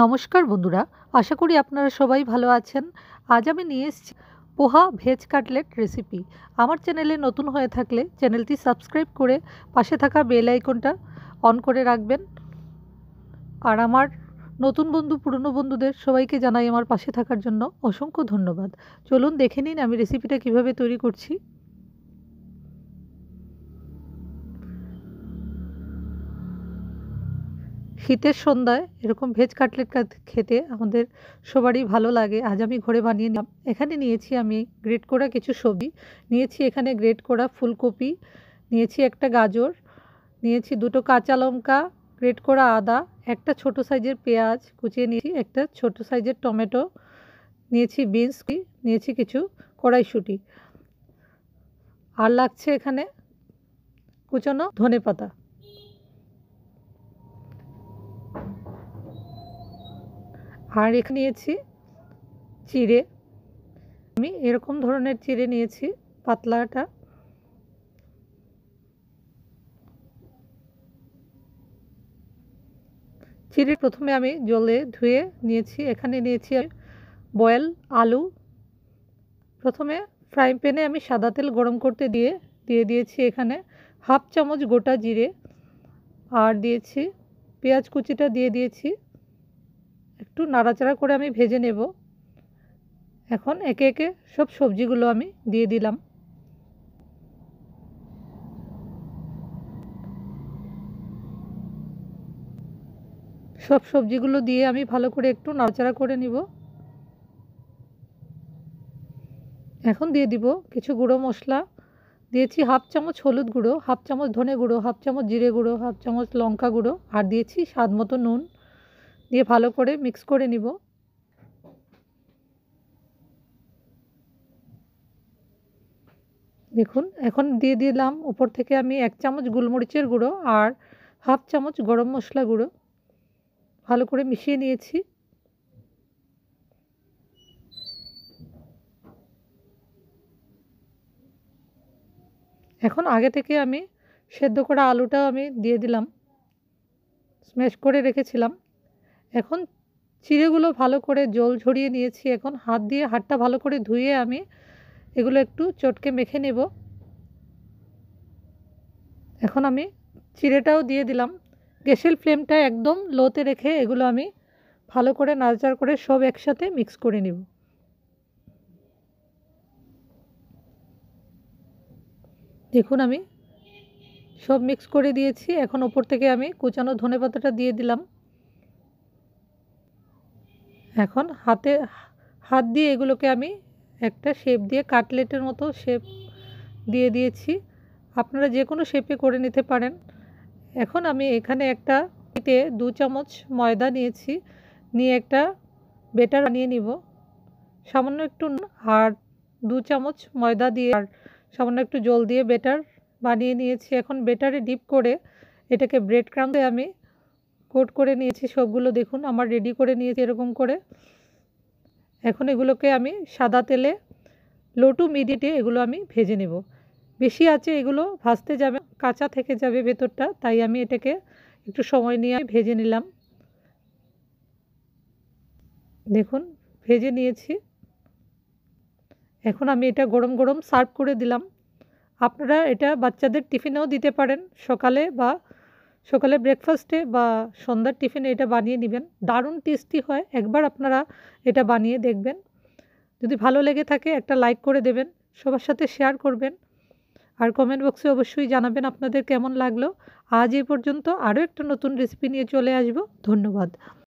নমস্কার বন্ধুরা, আশা করি আপনারা সবাই ভালো আছেন। আজ আমি নিয়ে এসেছি পোহা ভেজ কাটলেট রেসিপি। আমার চ্যানেলে নতুন হয়ে থাকলে চ্যানেলটি সাবস্ক্রাইব করে পাশে থাকা বেল আইকনটা অন করে রাখবেন। আর আমার নতুন বন্ধু পুরনো বন্ধুদের সবাইকে জানাই আমার পাশে থাকার জন্য অসংখ্য ধন্যবাদ। চলুন দেখে নিন আমি রেসিপিটা কিভাবে তৈরি করছি। শীতের সন্ধ্যায় এরকম ভেজ কাটলেট খেতে আমাদের সবারই ভালো লাগে। আজ আমি ঘরে বানিয়ে নিলাম। এখানে নিয়েছি আমি গ্রেট করা কিছু সবজি নিয়েছি। এখানে গ্রেট করা ফুলকপি নিয়েছি, একটা গাজর নিয়েছি, দুটো কাঁচা লঙ্কা, গ্রেট করা আদা, একটা ছোট সাইজের পেঁয়াজ কুচিয়ে নিয়েছি, একটা ছোট সাইজের টমেটো নিয়েছি, বিনস নিয়েছি, কিছু কড়াইশুঁটি, আর লাগছে এখানে কুচানো ধনেপাতা। আর এখানে নিয়েছি চিড়ে। আমি এরকম ধরনের চিড়ে নিয়েছি, পাতলাটা। চিড়ে প্রথমে আমি জলে ধুয়ে নিয়েছি। এখানে নিয়েছি বয়েল আলু। প্রথমে ফ্রাই প্যানে আমি সাদা তেল গরম করতে দিয়ে দিয়েছি এখানে হাফ চামচ গোটা জিরে, আর দিয়েছি পেঁয়াজ কুচিটা দিয়ে দিয়েছি। একটু নাড়াচাড়া করে আমি ভেজে নেব। এখন একে একে সব সবজিগুলো আমি দিয়ে দিলাম। সব সবজিগুলো দিয়ে আমি ভালো করে একটু নাড়াচাড়া করে নিব। এখন দিয়ে দিব কিছু গুঁড়ো মশলা। দিয়েছি হাফ চামচ হলুদ গুঁড়ো, হাফ চামচ ধনে গুঁড়ো, হাফ চামচ জিরে গুঁড়ো, হাফ চামচ লঙ্কা গুঁড়ো, আর দিয়েছি স্বাদ মতো নুন। দিয়ে ভালো করে মিক্স করে নিব। দেখুন, এখন দিয়ে দিলাম উপর থেকে আমি 1 চামচ গোলমরিচের গুঁড়ো আর হাফ চামচ গরম মশলা গুঁড়ো। ভালো করে মিশিয়ে নিয়েছি। এখন আগে থেকে আমি সেদ্ধ করা আলুটাও আমি দিয়ে দিলাম, স্ম্যাশ করে রেখেছিলাম। এখন চিড়েগুলো ভালো করে জল ঝরিয়ে নিয়েছি। এখন হাতটা ভালো করে ধুয়ে আমি এগুলো একটু চটকে মেখে নেব। এখন আমি চিড়েটাও দিয়ে দিলাম। গ্যাসের ফ্লেমটা একদম লোতে রেখে এগুলো আমি ভালো করে নাড়াচাড়া করে সব একসাথে মিক্স করে নেব। দেখুন, আমি সব মিক্স করে দিয়েছি। এখন ওপর থেকে আমি কুচানো ধনেপাতাটা দিয়ে দিলাম। এখন হাত দিয়ে এগুলোকে আমি একটা শেপ দিয়ে কাটলেটের মতো শেপ দিয়ে দিয়েছি। আপনারা যে কোনো শেপে করে নিতে পারেন। এখন আমি এখানে একটা 2 চামচ ময়দা নিয়েছি, নিয়ে একটা বেটার বানিয়ে নিব। সামান্য একটু আর 2 চামচ ময়দা দিয়ে আর সামান্য একটু জল দিয়ে বেটার বানিয়ে নিয়েছি। এখন বেটারে ডিপ করে এটাকে ব্রেড ক্রাম্বে আমি কোট করে নিয়েছি সবগুলো। দেখুন, আমার রেডি করে নিয়েছি এরকম করে। এখন এগুলোকে আমি সাদা তেলে লো টু মিডিয়ামে এগুলো আমি ভেজে নেব। বেশি আছে এগুলো ভাজতে যাবে, কাঁচা থেকে যাবে ভেতরটা, তাই আমি এটাকে একটু সময় নিয়ে ভেজে নিলাম। দেখুন, ভেজে নিয়েছি। এখন আমি এটা গরম গরম সার্ভ করে দিলাম। আপনারা এটা বাচ্চাদের টিফিনেও দিতে পারেন, সকালে ব্রেকফাস্টে বা সন্ধ্যার টিফিনে এটা বানিয়ে নেবেন। দারুণ টেস্টি হয়, একবার আপনারা এটা বানিয়ে দেখবেন। যদি ভালো লেগে থাকে একটা লাইক করে দেবেন, সবার সাথে শেয়ার করবেন, আর কমেন্ট বক্সে অবশ্যই জানাবেন আপনাদের কেমন লাগলো। আজ এই পর্যন্ত, আরও একটা নতুন রেসিপি নিয়ে চলে আসব। ধন্যবাদ।